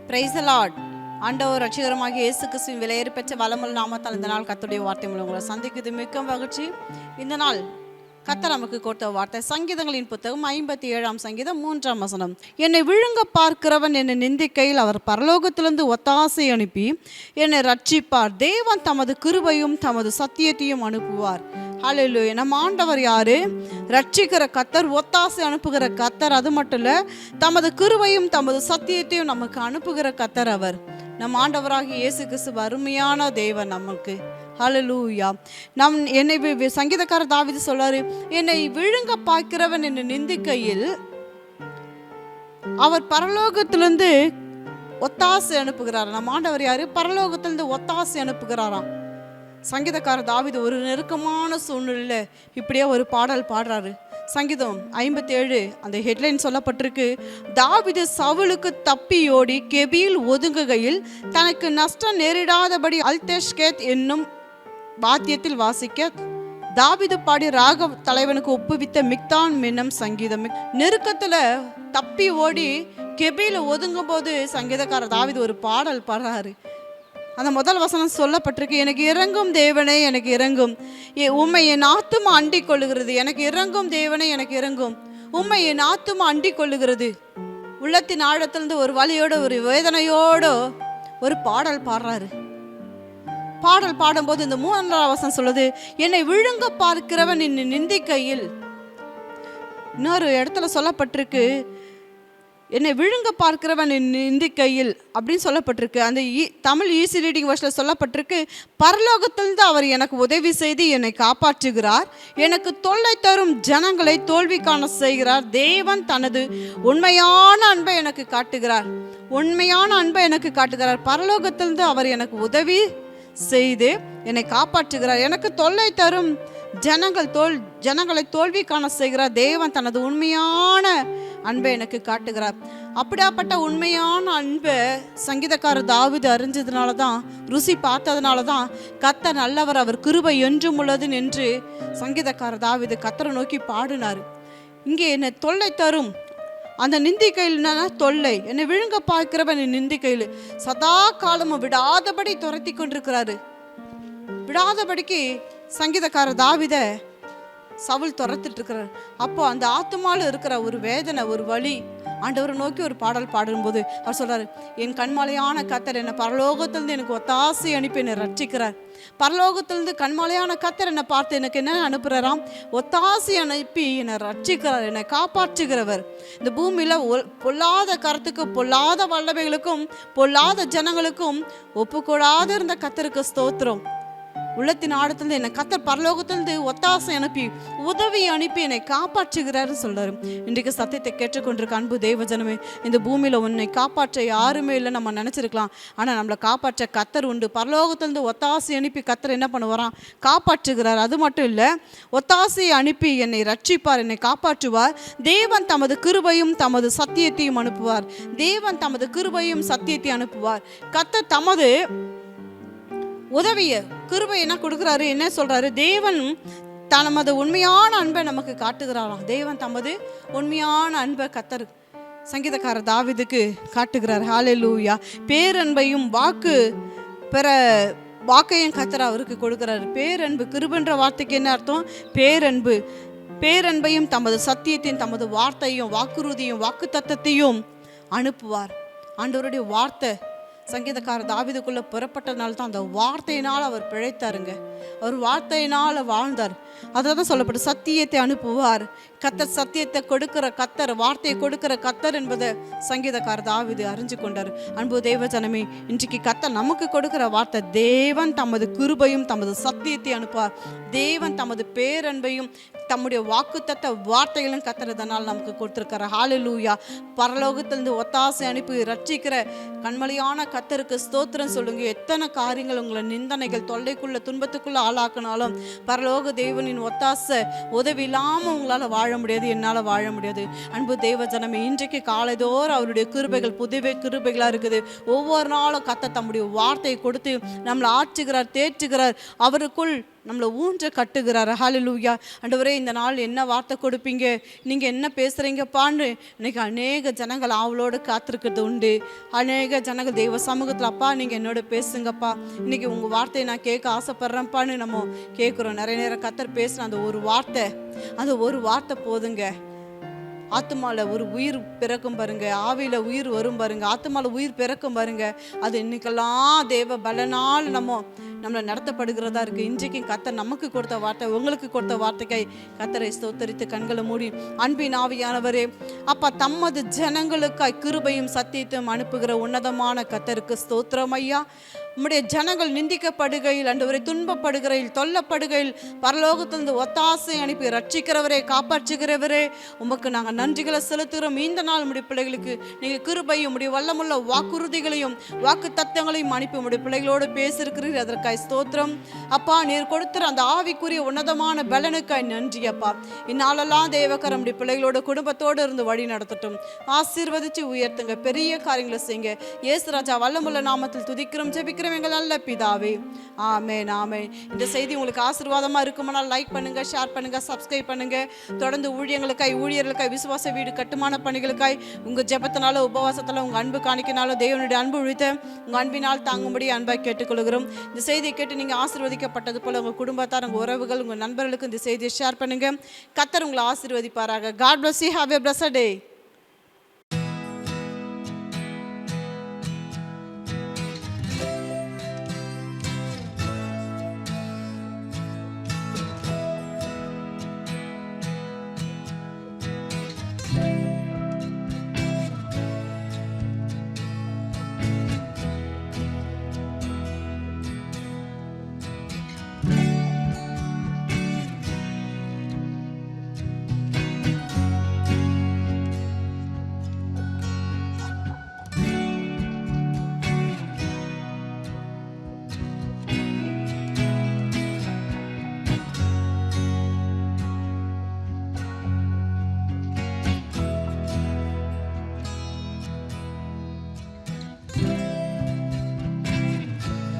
Praise the Lord. ஆண்டவர் ரட்சகரமாகிய இயேசு கிறிஸ்துவின் விலையேற பெற்ற வளமுள்ள நாமத்தால் இந்த நாள் கர்த்தருடைய வார்த்தை மூலம் உங்களை சந்திக்கிறது மிக்க மகிழ்ச்சி. இந்த நாள் கர்த்தர் நமக்கு கொடுத்த வார்த்தை சங்கீதங்களின் புத்தகம் 57ஆம் சங்கீதம் 3ஆம் வசனம். என்னை விழுங்க பார்க்கிறவன் என்னை நிந்திக்கையில் அவர் பரலோகத்திலிருந்து ஒத்தாசை அனுப்பி என்னை ரட்சிப்பார். தேவன் தமது கிருபையும் தமது சத்தியத்தையும் அனுப்புவார். ஹல்லேலூயா. நம்ம ஆண்டவர் யாரு? ரட்சிக்கிற கர்த்தர், ஒத்தாசை அனுப்புகிற கர்த்தர். அது மட்டும் இல்லை, தமது கிருபையும் தமது சத்தியத்தையும் நமக்கு அனுப்புகிற கர்த்தர் அவர். நம் ஆண்டவராகிய இயேசு கிறிஸ்து அருமையான தேவன் நமக்கு. ஹல்லேலூயா. என்னை சங்கீதக்காரர் தாவீது சொல்றாரு, என்னை விழுங்க பார்க்கிறவன் என்னை நிந்திக்கையில் அவர் பரலோகத்திலிருந்து ஒத்தாசை அனுப்புகிறார். நம் ஆண்டவர் யாரு? பரலோகத்திலிருந்து ஒத்தாசை அனுப்புகிறாராம். சங்கீதக்காரர் தாவீது ஒரு நெருக்கமான சூழ்நிலையில் இப்படியே ஒரு பாடல் பாடுறாரு. சங்கீதம் 57 அந்த ஹெட்லைன் சொல்லப்பட்டிருக்கு, தாவீது சவுலுக்கு தப்பி ஓடி கெபியில் ஒதுங்குகையில் தனக்கு நஷ்டம் நேரிடாதபடி அல்தெஷ்கேத் என்னும் வாத்தியத்தில் வாசிக்க தாவீது பாடி ராக தலைவனுக்கு ஒப்புவித்த மிக்தான் என்னும் சங்கீதம். நெருக்கத்தில் தப்பி ஓடி கெபியில் ஒதுங்கும் போது சங்கீதக்காரர் தாவீது ஒரு பாடல் பாடுறாரு. அந்த முதல் வசனம் சொல்லப்பட்டிருக்கு, எனக்கு இறங்கும் தேவனே எனக்கு இறங்கும், உம்மை என் ஆத்துமா அண்டிக் கொள்ளுகிறது. எனக்கு இறங்கும் தேவனே எனக்கு இறங்கும், உம்மை என் ஆத்துமா அண்டிக் கொள்ளுகிறது. உள்ளத்தின் ஆழத்திலிருந்து ஒரு வலியோடு ஒரு வேதனையோடு ஒரு பாடல் பாடுறாரு. பாடல் பாடும்போது இந்த 3ஆம் வசனம் சொல்லுது, என்னை விழுங்க பார்க்கிறவன் என்னை நிந்திக்கையில். இன்னொரு இடத்துல சொல்லப்பட்டிருக்கு, என்னை விழுங்க பார்க்கிறவன் நிந்திக்கையில் அப்படின்னு சொல்லப்பட்டிருக்கு. அந்த தமிழ் ஈஸி ரீடிங் வெர்ஷனில் சொல்லப்பட்டிருக்கு, பரலோகத்திலிருந்து அவர் எனக்கு உதவி செய்து என்னை காப்பாற்றுகிறார், எனக்கு தொல்லை தரும் ஜனங்களை தோல்வி காண செய்கிறார். தேவன் தனது உண்மையான அன்பை எனக்கு காட்டுகிறார். உண்மையான அன்பை எனக்கு காட்டுகிறார். பரலோகத்திலிருந்து அவர் எனக்கு உதவி செய்து என்னை காப்பாற்றுகிறார். எனக்கு தொல்லை தரும் ஜனங்களை தோல்வி காண செய்கிறார். தேவன் தனது உண்மையான அன்பை எனக்கு காட்டுகிறார். அப்படியாப்பட்ட உண்மையான அன்பை சங்கீதக்காரர் தாவீது அறிஞ்சதுனால தான், ருசி பார்த்ததுனால தான் கர்த்தர் நல்லவர், அவர் கிருபை என்றும் உள்ளது என்று சங்கீதக்காரர் தாவீது கர்த்தரை நோக்கி பாடினார். இங்கே என்னை தொல்லை தரும் அந்த நிந்திக்கையில் தொல்லை, என்னை விழுங்க பார்க்கிறவன் என் நிந்திக்கையில் சதா காலமும் விடாதபடி துரத்தி கொண்டிருக்கிறாரு. விடாதபடிக்கு சங்கீதக்காரர் தாவீதை சவுல் துரத்திட்டு இருக்கிறார். அப்போ அந்த ஆத்துமால இருக்கிற ஒரு வேதனை, ஒரு வலி, ஆண்டவரை நோக்கி ஒரு பாடல் பாடும்போது அவர் சொல்றாரு, என் கண்மாலையான கர்த்தர் என்னை பரலோகத்திலிருந்து எனக்கு ஒத்தாசை அனுப்பி என்னை ரட்சிக்கிறார். பரலோகத்திலிருந்து கண்மாலையான கர்த்தர் என்னை பார்த்து எனக்கு என்ன அனுப்புகிறாராம்? ஒத்தாசை அனுப்பி என்னை ரட்சிக்கிறார், என்னை காப்பாற்றுகிறவர். இந்த பூமியில பொல்லாத கருத்துக்கு, பொல்லாத வல்லமைகளுக்கும், பொல்லாத ஜனங்களுக்கும் ஒப்புக்கூடாத இருந்த கர்த்தருக்கு ஸ்தோத்திரம். உள்ளத்தின் ஆழத்திலிருந்து என்னை கர்த்தர் பரலோகத்திலிருந்து ஒத்தாசை அனுப்பி உதவி அனுப்பி என்னை காப்பாற்றுகிறாரு சொல்றாரு. இன்றைக்கு சத்தியத்தை கேட்டுக்கொண்டிருக்க அன்பு தேவ ஜனமே, இந்த பூமியில உன்னை காப்பாற்ற யாருமே இல்லை நம்ம நினைச்சிருக்கலாம். ஆனா நம்மளை காப்பாற்ற கர்த்தர் உண்டு. பரலோகத்திலிருந்து ஒத்தாசை அனுப்பி கர்த்தர் என்ன பண்ணுவாராம்? காப்பாற்றுகிறார். அது மட்டும் இல்லை, ஒத்தாசையை அனுப்பி என்னை ரட்சிப்பார், என்னை காப்பாற்றுவார். தேவன் தமது கிருபையும் தமது சத்தியத்தையும் அனுப்புவார். தேவன் தமது கிருபையும் சத்தியத்தையும் அனுப்புவார். கர்த்தர் தமது உதவிய கிருபை என்ன கொடுக்குறாரு? என்ன சொல்றாரு? தேவன் தமது உண்மையான அன்பை நமக்கு காட்டுகிறாராம். தேவன் தமது உண்மையான அன்பை கர்த்தர் சங்கீதக்காரர் தாவீதுக்கு காட்டுகிறார். ஹல்லேலூயா. பேரன்பையும் வாக்கையும் கர்த்தர் அவருக்கு கொடுக்கிறாரு. பேரன்பு, கிருபைன்ற வார்த்தைக்கு என்ன அர்த்தம்? பேரன்பு. பேரன்பையும் தமது சத்தியத்தையும் தமது வார்த்தையும் வாக்குறுதியும் வாக்கு தத்தத்தையும் அனுப்புவார். ஆண்டவருடைய வார்த்தை சங்கீதக்காரர் தாவீதுக்குள்ள புறப்பட்டதுனால தான் அந்த வார்த்தையினால் அவர் பிழைத்தாருங்க. அவர் வார்த்தையினால் வாழ்ந்தார். அதான் சொல்லப்பட்டு சத்தியத்தை அனுப்புவார். கர்த்தர் சத்தியத்தை கொடுக்கிற கர்த்தர், வார்த்தையை கொடுக்கிற கர்த்தர் என்பதை சங்கீதக்காரர் தாவீது அறிஞ்சு கொண்டார். அன்பு தேவ ஜனமே, இன்றைக்கு கர்த்தர் நமக்கு கொடுக்கிற வார்த்தை, தேவன் தமது கிருபையும் தமது சத்தியத்தை அனுப்புவார். தேவன் தமது பேரன்பையும் தம்முடைய வாக்குத்தத்த வார்த்தைகளும் கர்த்தர் இதனால் நமக்கு கொடுத்திருக்கிறார். ஹல்லேலூயா. பரலோகத்திலிருந்து ஒத்தாசை அனுப்பி ரட்சிக்கிற கண்மலையான கர்த்தருக்கு ஸ்தோத்திரம் சொல்லுங்க. எத்தனை காரியங்கள் உங்களை நிந்தனைகள், தொல்லைக்குள்ள, துன்பத்துக்குள்ள ஆளாக்கினாலும் பரலோக தேவனின் ஒத்தாசை உதவி இல்லாமல் உங்களால் வாழ முடியாது, என்னால் வாழ முடியாது. அன்பு தேவ ஜனமே, இன்றைக்கு காலைதோறும் அவருடைய கிருபைகள் புதுவே கிருபைகளாக இருக்குது. ஒவ்வொரு நாளும் கர்த்தர் தம்முடைய வார்த்தையை கொடுத்து நம்மளை ஆற்றுகிறார், தேற்றுகிறார். அவருக்குள் நம்மளை ஊன்ற கட்டுகிறாரு. ஹல்லேலூயா. ஆண்டவரே, இந்த நாள் என்ன வார்த்தை கொடுப்பீங்க, நீங்கள் என்ன பேசுகிறீங்கப்பான்னு இன்னைக்கு அநேக ஜனங்கள் ஆவலோடு காத்திருக்கிறது உண்டு. அநேக ஜனங்கள் தெய்வ சமூகத்தில், அப்பா நீங்கள் என்னோட பேசுங்கப்பா, இன்னைக்கு உங்கள் வார்த்தையை நான் கேட்க ஆசைப்பட்றேன்ப்பான்னு நம்ம கேட்குறோம். நிறைய நேரம் கர்த்தர் பேசுன அந்த ஒரு வார்த்தை போதுங்க. ஆத்துமால ஒரு உயிர் பிறக்கும் பாருங்க, ஆவியில் உயிர் வரும் பாருங்க, ஆத்துமால உயிர் பிறக்கும் பாருங்க. அது இன்னைக்கெல்லாம் தேவ பலனால் நம்மளை நடத்தப்படுகிறதா இருக்குது. இன்றைக்கும் கர்த்தர் நமக்கு கொடுத்த வார்த்தை, உங்களுக்கு கொடுத்த வார்த்தைக்காய் கர்த்தரை ஸ்தோத்தரித்து கண்களை மூடி, அன்பின் ஆவியானவரே அப்பா, தமது ஜனங்களுக்காய் கிருபையும் சத்தியத்தையும் அனுப்புகிற உன்னதமான கர்த்தருக்கு ஸ்தோத்திரம் ஐயா. உம்முடைய ஜனங்கள் நிந்திக்கப்படுகையில், ஆண்டவரே துன்பப்படுகையில், தொல்லப்படுகையில் பரலோகத்திலிருந்து ஒத்தாசை அனுப்பி ரட்சிக்கிறவரே, காப்பாற்றுகிறவரே, உமக்கு நாங்கள் நன்றிகளை செலுத்துகிறோம். இந்த நாள் உம்முடைய பிள்ளைகளுக்கு நீங்கள் கிருபையும் உம்முடைய வல்லமுள்ள வாக்குறுதிகளையும் வாக்கு தத்தங்களையும் அனுப்பி உம்முடைய பிள்ளைகளோடு பேசியிருக்கிறீர். அதற்காய் ஸ்தோத்திரம் அப்பா. நீர் கொடுத்துற அந்த ஆவிக்குரிய உன்னதமான பலனுக்காய் நன்றி அப்பா. இந்நாளெல்லாம் தேவக்கரம் உம்முடைய பிள்ளைகளோட குடும்பத்தோடு இருந்து வழி நடத்தட்டும். ஆசீர்வதிச்சு உயர்த்துங்க, பெரிய காரியங்களை செய்யுங்க. இயேசு ராஜா வல்லமுள்ள நாமத்தில் துதிக்கிறோம், ஜெபிக்கிறோம் எங்கள் நல்ல பிதாவே. ஆமென், ஆமென். இந்த செய்தி உங்களுக்கு ஆசீர்வாதமாக இருக்குமானால் லைக் பண்ணுங்க, ஷேர் பண்ணுங்க, சப்ஸ்கிரைப் பண்ணுங்க. தொடர்ந்து ஊழியர்களுக்காய் விசுவாச வீடு கட்டுமான பணிகளுக்காய் உங்கள் ஜெபத்தினால உபவாசத்தில் உங்கள் அன்பு காணிக்கினாலும் தேவனுடைய அன்பு உழித்த உங்கள் அன்பினால் தாங்கும்படி அன்பாக கேட்டுக்கொள்கிறோம். இந்த செய்தியை கேட்டு நீங்கள் ஆசீர்வதிக்கப்பட்டது போல உங்கள் குடும்பத்தார், உங்கள் உறவுகள், உங்கள் நண்பர்களுக்கு இந்த செய்தியை ஷேர் பண்ணுங்க. கர்த்தர் உங்களை ஆசீர்வதிப்பாராக. God bless you. Have a blessed day.